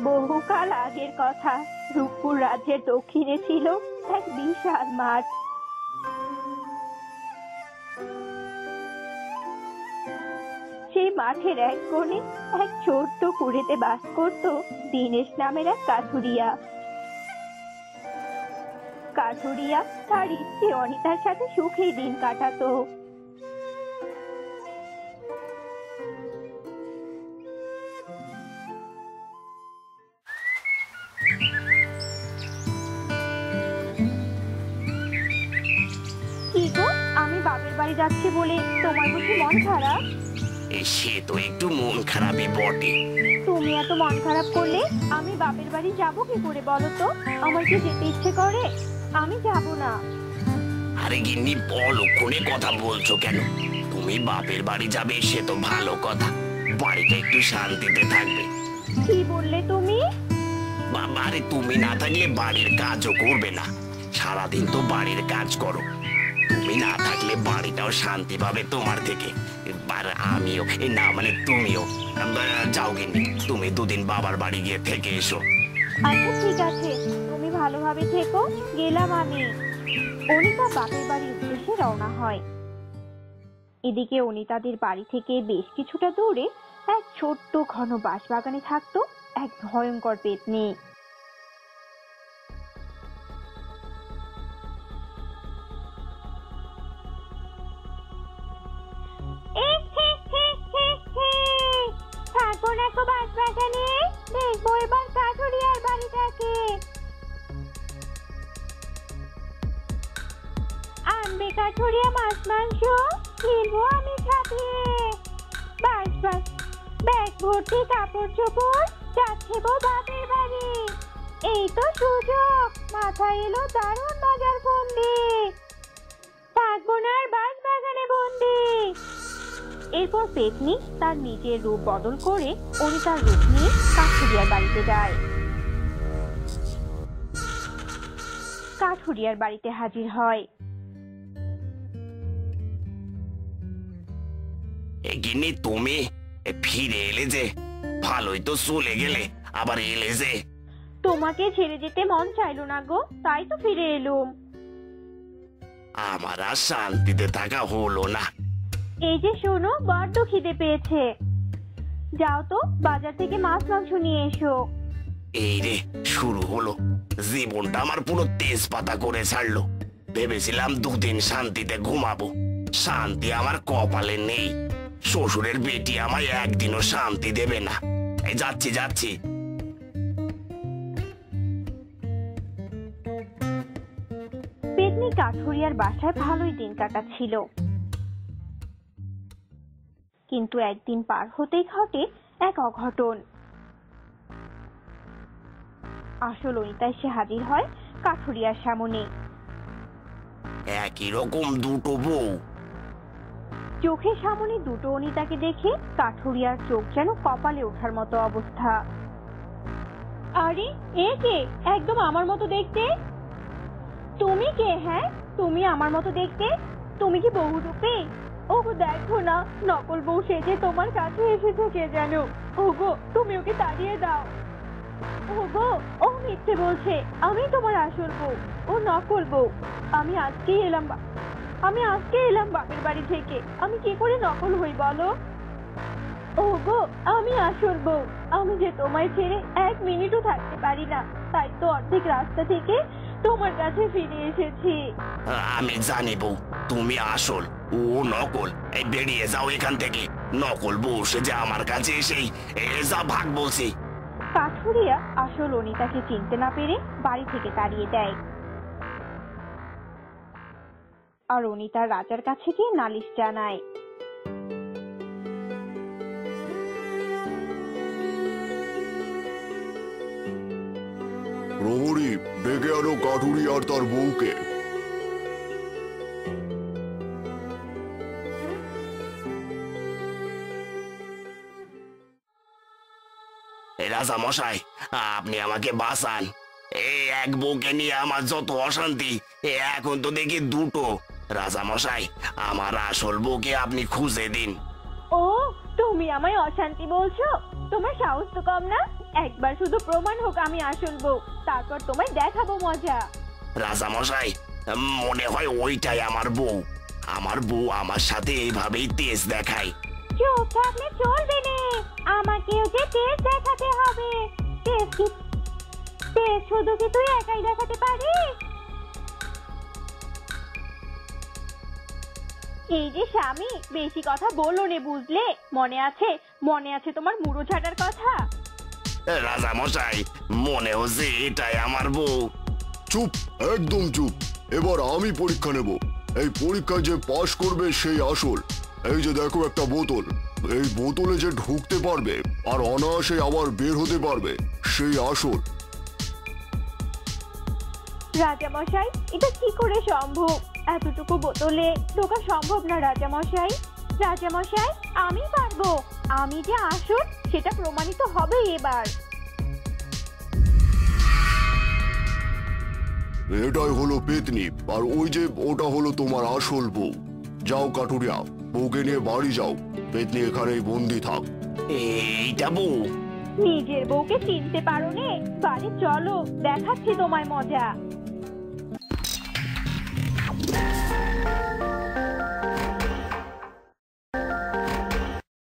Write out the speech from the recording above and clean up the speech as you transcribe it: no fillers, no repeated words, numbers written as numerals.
বহুকাল আগের কথা। রূপপুর রাজ্যের দক্ষিণে ছিল এক বিশাল মাঠ। সেই মাঠের এক কোণে এক ছোট্ট কুড়েতে বাস করত দীনেশ নামের এক কাঠুরিয়া। কাঠুরিয়া তার স্ত্রী অনিতার সাথে সুখেই দিন কাটাতো। কি গো, আমি বাপের বাড়ি যাচ্ছি বলে তোমার বুঝি মন খারাপ? সে তো একটু মন খারাপই বটে। তুমি এত মন খারাপ করলে আমি বাপের বাড়ি যাব কি করে বলো তো? আমার কি যেতে ইচ্ছে করে? আমি যাব না। আরে গিন্নি, অলক্ষণে কথা বলছো কেন? তুমি বাপের বাড়ি যাবে সে তো ভালো কথা, বাড়িটা একটু শান্তিতে থাকবে। কি বললে তুমি? আরে তুমি না থাকলে বাড়ির কাজও করবে না, সারাদিন তো বাড়ির কাজ করো। তুমি না থাকলে বাড়িটাও শান্তি পাবে তোমার থেকে। আর আমিও না, মানে তুমিও যাও গিন্নি, তুমি দুদিন বাবার বাড়ি গিয়ে থেকে এসো। আচ্ছা ঠিক আছে, তুমি ভালোভাবে থেকো, গেলাম আমি। অনিতা বাপের বাড়ির উদ্দেশ্যে রওনা হয়। এদিকে অনিতাদের বাড়ি থেকে বেশ কিছুটা দূরে এক ছোট্ট ঘন বাঁশবাগানে থাকতো এক ভয়ঙ্কর পেতনি। থাকবো না তো বাঁশবাগানে, দেখবো এবার কাঠুরিয়ার বাড়িটাকে। আনবে কাঠুরিয়া মাছ মাংস, খেলবো আমি ছাপিয়ে। বাস বাস, ব্যাগ ভর্তি কাপড় চোপড়, যাচ্ছে গো বাপের বাড়ি। এই তো সুযোগ, মাথায় এলো দারুণ মজার ফন্দি। থাকবো না আর বাঁশবাগানে বন্দি। এরপর পেতনি তার নিজের রূপ বদল করে অনিতার রূপ নিয়ে কাঠুরিয়ার বাড়িতে যায়। কাঠুরিয়ার বাড়িতে হাজির হয়। গিন্নি, তুমি ফিরে এলে যে, ভালোই তো চলে গেলে, আবার এলে যে। তোমাকে ছেড়ে যেতে মন চাইলো না গো, তাই তো ফিরে এলুম। আমার আর শান্তিতে থাকা হলো না। এই যে শোনো, বড্ড খিদে পেয়েছে, যাও তো বাজার থেকে মাছ মাংস নিয়ে এসো। এই রে, শুরু হলো, জীবনটা আমার পুরো তেজপাতা করে ছাড়লো। ভেবেছিলাম দুদিন শান্তিতে ঘুমাবো, শান্তি আমার কপালে নেই। শ্বশুরের বেটি আমায় একদিনও শান্তি দেবে না। এই যাচ্ছি যাচ্ছি। পেতনি কাঠুরিয়ার বাসায় ভালোই দিন কাটাচ্ছিল, কিন্তু একদিন পার হতেই ঘটে এক অঘটন। আসল অনিতা এসে হাজির হয় কাঠুরিয়ার সামনে। একই রকম দুটো বউ। চোখের সামনে দুটো অনিতাকে দেখে কাঠুরিয়ার চোখ যেন কপালে ওঠার মতো অবস্থা। আরে এ কে? একদম আমার মতো দেখতে। তুমি কে? হ্যাঁ, তুমি আমার মতো দেখতে? তুমি কি বহুরূপী? ওগো দেখো না, নকল বউ সেজে তোমার কাছে এসেছে কে যেন। ওগো, তুমি ওকে তাড়িয়ে দাও। ওগো, ও মিথ্যে বলছে, আমি তোমার আসল বউ, ও নকল বউ। আমি আজকেই এলাম বাপের বাড়ি থেকে। আমি কি করে নকল হই বলো? ওগো, আমি আসল বউ। আমি যে তোমায় ছেড়ে এক মিনিটও থাকতে পারি না, তাই তো অর্ধেক রাস্তা থেকে তোমার কাছে ফিরে এসেছি। আমি জানি বউ, তুমি আসল, ও নকল। এই বেরিয়ে যাও এখান থেকে। নকল বউ সেজে আমার কাছে এসেই যা ভাগ বলছি। কাঠুরিয়া আসল অনিতাকে চিনতে না পেরে বাড়ি থেকে তাড়িয়ে দেয়, আর অনিতা রাজার কাছে গিয়ে নালিশ জানায়। প্রহরী, ডেকে আনো কাঠুরি আর তার বউকে। রাজা মশাই, আপনি আমাকে বাঁচান। এই এক বউকে নিয়ে আমার যত অশান্তি, এখন তো দেখি দুটো। রাজা মশাই, আমার আসল বউকে আপনি খুঁজে দিন। ও, তুমি আমায় অশান্তি বলছো? তোমার সাহস তো কম না, একবার শুধু প্রমাণ হোক আমি আসল বউ, তারপর তোমায় দেখাবো মজা। রাজামশাই, মনে হয় ওইটাই আমার বউ। আমার বউ আমার সাথে এইভাবেই তেজ দেখায়। চুপ থাকলে চলবে না, আমাকেও যে তেজ দেখাতে হবে। তেজ শুধু কি তুই একাই দেখাতে পারিস? এই যে স্বামী, বেশি কথা বলো নে, বুঝলে? মনে আছে তোমার মুড়ো ছাটার কথা? রাজামশাই, মনে হচ্ছে এটাই আমার বউ। চুপ, একদম চুপ। এবার আমি পরীক্ষা নেব। এই পরীক্ষায় যে পাশ করবে সেই আসল। এই যে দেখো একটা বোতল, এই বোতলে যে ঢুকতে পারবে আর অনায়াসে আবার বের হতে পারবে সেই আসল। রাজামশাই, এটা কি করে সম্ভব? এতটুকু বোতলে ঢোকা সম্ভব না রাজামশাই। রাজামশাই, আমি পারবো। আমি যে আসল সেটা প্রমাণিত হবে এবার। এটাই হলো পেতনি, আর ওই যে ওটা হলো তোমার আসল বউ। যাও কাঠুরিয়া, বউকে নিয়ে বাড়ি যাও। পেতনি এখানেই বন্দি থাক। এইটা বউ? নিজের বউকে চিনতে পারো নে? বাড়ি চলো, দেখাচ্ছি তোমায় মজা।